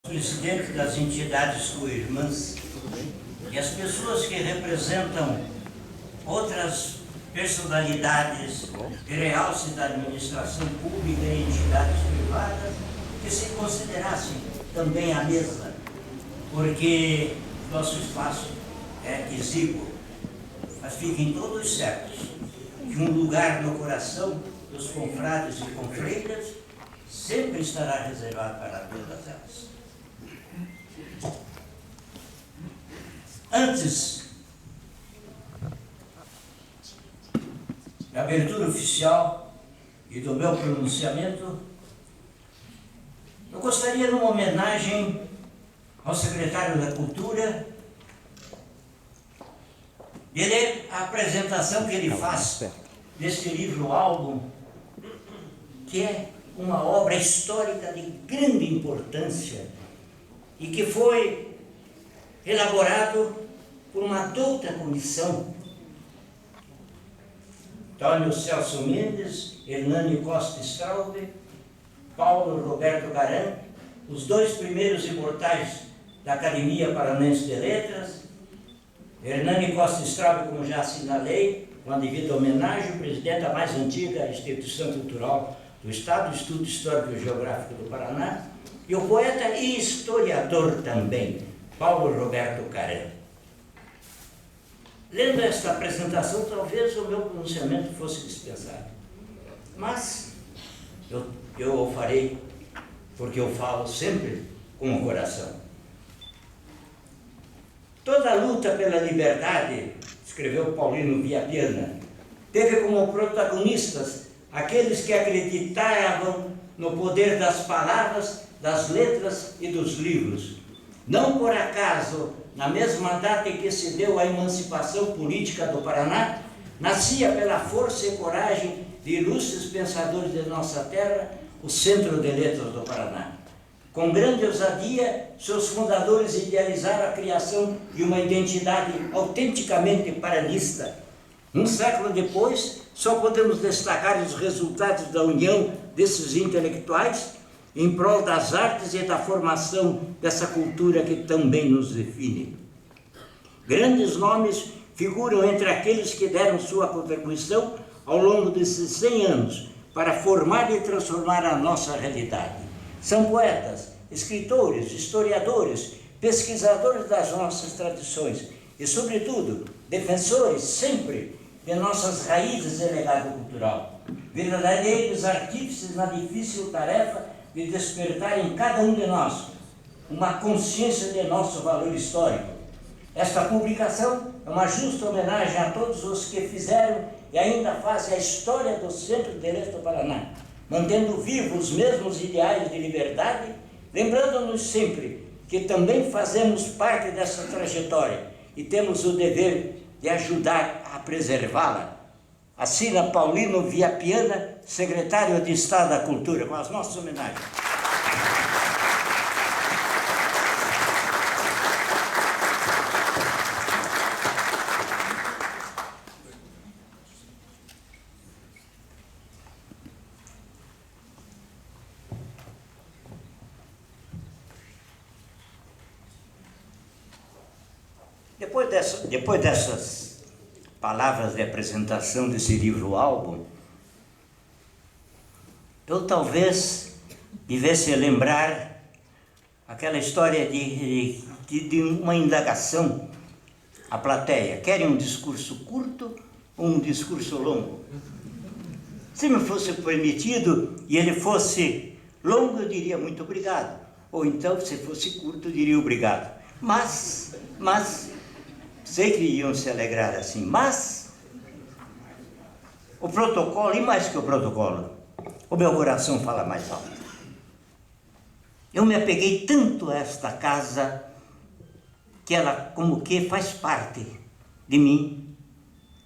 Presidente das entidades co-irmãs e as pessoas que representam outras personalidades de realce da administração pública e entidades privadas que se considerassem também à mesa, porque nosso espaço é exíguo, mas fiquem todos certos que um lugar no coração dos confrades e confreiras sempre estará reservado para todas elas. Antes da abertura oficial e do meu pronunciamento, eu gostaria, numa homenagem ao secretário da Cultura, de ler a apresentação que ele faz deste livro-álbum, que é uma obra histórica de grande importância e que foi elaborado por uma douta comissão. Antônio Celso Mendes, Hernani Costa Straub, Paulo Roberto Garan, os dois primeiros imortais da Academia Paranense de Letras. Hernani Costa Straub, como já assinalei, com a devida homenagem, o presidente da mais antiga instituição cultural do Estado, Instituto Histórico e Geográfico do Paraná, e o poeta e historiador também, Paulo Roberto Garan. Lendo esta apresentação, talvez o meu pronunciamento fosse dispensado, mas eu o farei, porque eu falo sempre com o coração. Toda a luta pela liberdade, escreveu Paulino Viapiana, teve como protagonistas aqueles que acreditavam no poder das palavras, das letras e dos livros. Não por acaso, na mesma data em que se deu a emancipação política do Paraná, nascia pela força e coragem de ilustres pensadores de nossa terra, o Centro de Letras do Paraná. Com grande ousadia, seus fundadores idealizaram a criação de uma identidade autenticamente paranista. Um século depois, só podemos destacar os resultados da união desses intelectuais em prol das artes e da formação dessa cultura que também nos define. Grandes nomes figuram entre aqueles que deram sua contribuição ao longo desses 100 anos para formar e transformar a nossa realidade. São poetas, escritores, historiadores, pesquisadores das nossas tradições e, sobretudo, defensores sempre de nossas raízes e legado cultural. Verdadeiros artífices na difícil tarefa de despertar em cada um de nós uma consciência de nosso valor histórico. Esta publicação é uma justa homenagem a todos os que fizeram e ainda fazem a história do Centro de Letras do Paraná, mantendo vivos os mesmos ideais de liberdade, lembrando-nos sempre que também fazemos parte dessa trajetória e temos o dever de ajudar a preservá-la. Assina Paulino Viapiana, secretário de Estado da Cultura, com as nossas homenagens. Depois dessas palavras de apresentação desse livro-álbum, eu talvez devesse lembrar aquela história de uma indagação à plateia. Querem um discurso curto ou um discurso longo? Se me fosse permitido e ele fosse longo, eu diria muito obrigado. Ou então, se fosse curto, eu diria obrigado. Mas, sei que iam se alegrar assim, mas o protocolo, e mais que o protocolo, o meu coração fala mais alto. Eu me apeguei tanto a esta casa que ela como que faz parte de mim,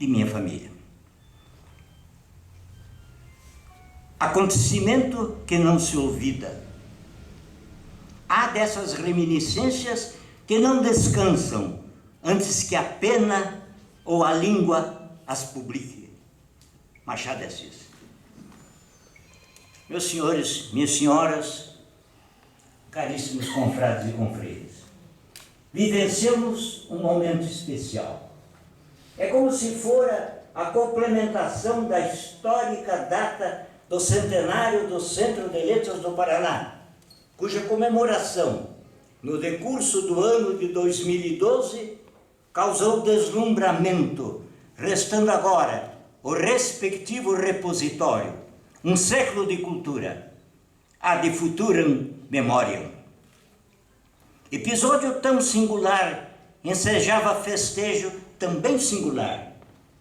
de minha família. Acontecimento que não se olvida. Há dessas reminiscências que não descansam antes que a pena ou a língua as publique. Machado de Assis. Meus senhores, minhas senhoras, caríssimos confrades e confreiras, vivenciamos um momento especial. É como se fora a complementação da histórica data do centenário do Centro de Letras do Paraná, cuja comemoração, no decurso do ano de 2012, causou deslumbramento, restando agora o respectivo repositório, um século de cultura, ad futuram memoriam. Episódio tão singular ensejava festejo também singular,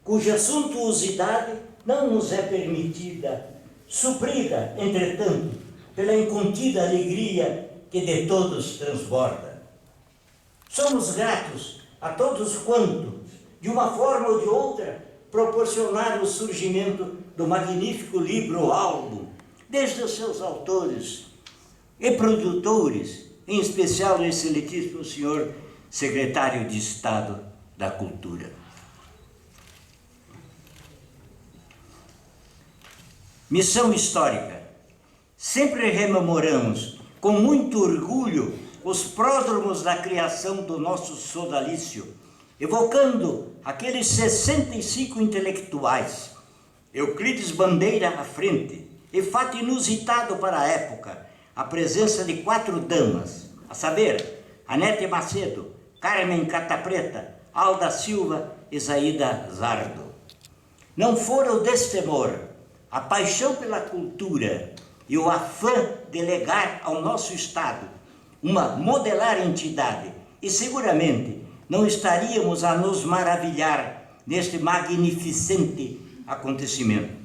cuja suntuosidade não nos é permitida, suprida, entretanto, pela incontida alegria que de todos transborda. Somos gratos a todos quantos, de uma forma ou de outra, proporcionaram o surgimento do magnífico livro-álbum, desde os seus autores e produtores, em especial o excelentíssimo senhor secretário de Estado da Cultura. Missão histórica. Sempre rememoramos com muito orgulho os pródromos da criação do nosso sodalício, evocando aqueles 65 intelectuais, Euclides Bandeira à frente, e fato inusitado para a época, a presença de 4 damas, a saber, Anete Macedo, Carmen Catapreta, Alda Silva e Zaida Zardo. Não fora o destemor, a paixão pela cultura e o afã de legar ao nosso Estado uma modelar entidade, e seguramente não estaríamos a nos maravilhar neste magnificente acontecimento.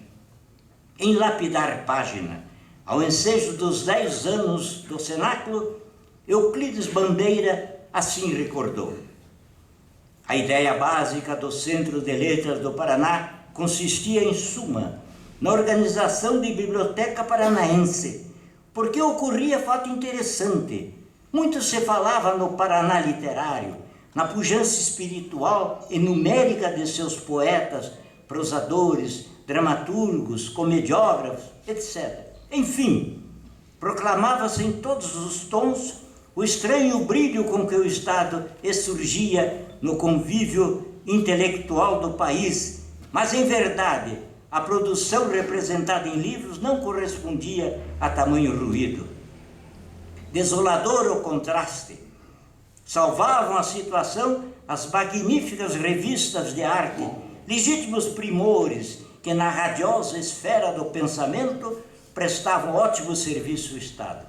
Em lapidar página, ao ensejo dos 10 anos do cenáculo, Euclides Bandeira assim recordou: a ideia básica do Centro de Letras do Paraná consistia, em suma, na organização de biblioteca paranaense, porque ocorria fato interessante. Muito se falava no Paraná literário, na pujança espiritual e numérica de seus poetas, prosadores, dramaturgos, comediógrafos, etc. Enfim, proclamava-se em todos os tons o estranho brilho com que o Estado surgia no convívio intelectual do país, mas, em verdade, a produção representada em livros não correspondia a tamanho ruído. Desolador o contraste. Salvavam a situação as magníficas revistas de arte, legítimos primores que na radiosa esfera do pensamento prestavam ótimo serviço ao Estado.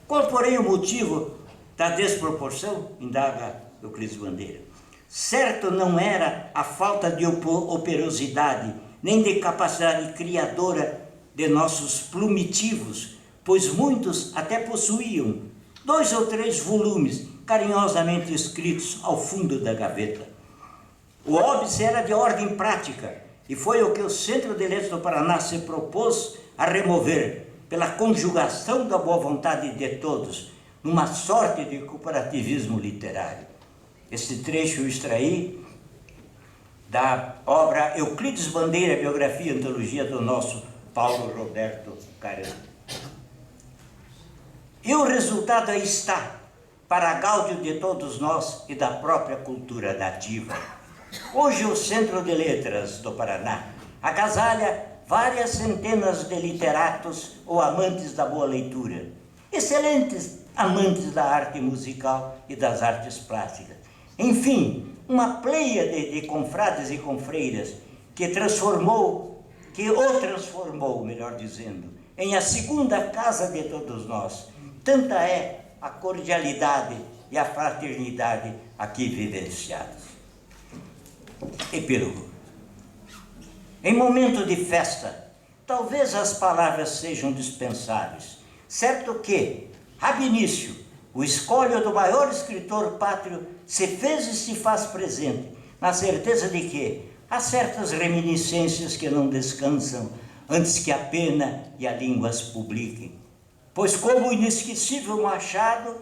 Qual, porém, o motivo da desproporção? Indaga Euclides Bandeira. Certo não era a falta de operosidade, nem de capacidade criadora de nossos plumitivos, pois muitos até possuíam 2 ou 3 volumes carinhosamente escritos ao fundo da gaveta. O óbice era de ordem prática, e foi o que o Centro de Letras do Paraná se propôs a remover, pela conjugação da boa vontade de todos, numa sorte de cooperativismo literário. Este trecho eu extraí da obra Euclides Bandeira, Biografia e Antologia do nosso Paulo Roberto Caran. E o resultado aí está, para a gáudio de todos nós e da própria cultura nativa. Hoje o Centro de Letras do Paraná agasalha várias centenas de literatos ou amantes da boa leitura, excelentes amantes da arte musical e das artes plásticas. Enfim, uma pleiade de confrades e confreiras que o transformou, melhor dizendo, em a segunda casa de todos nós. Tanta é a cordialidade e a fraternidade aqui vivenciadas. Epílogo. Em momento de festa, talvez as palavras sejam dispensáveis. Certo que, ab início, o escolho do maior escritor pátrio se fez e se faz presente, na certeza de que há certas reminiscências que não descansam antes que a pena e a língua as publiquem. Pois, como o inesquecível Machado,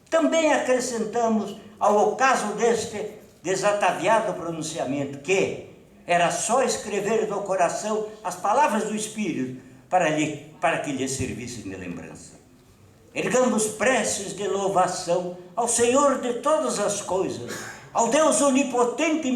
também acrescentamos ao ocaso deste desataviado pronunciamento que era só escrever do coração as palavras do Espírito para que lhe servissem de lembrança. Ergamos preces de louvação ao Senhor de todas as coisas, ao Deus onipotente e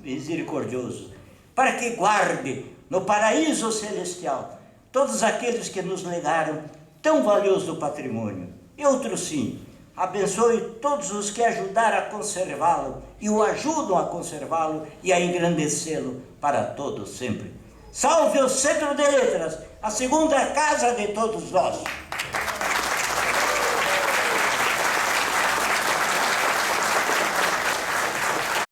misericordioso, para que guarde no paraíso celestial todos aqueles que nos legaram tão valioso patrimônio. E outro sim, abençoe todos os que ajudaram a conservá-lo e o ajudam a conservá-lo e a engrandecê-lo para todos sempre. Salve o Centro de Letras, a segunda casa de todos nós.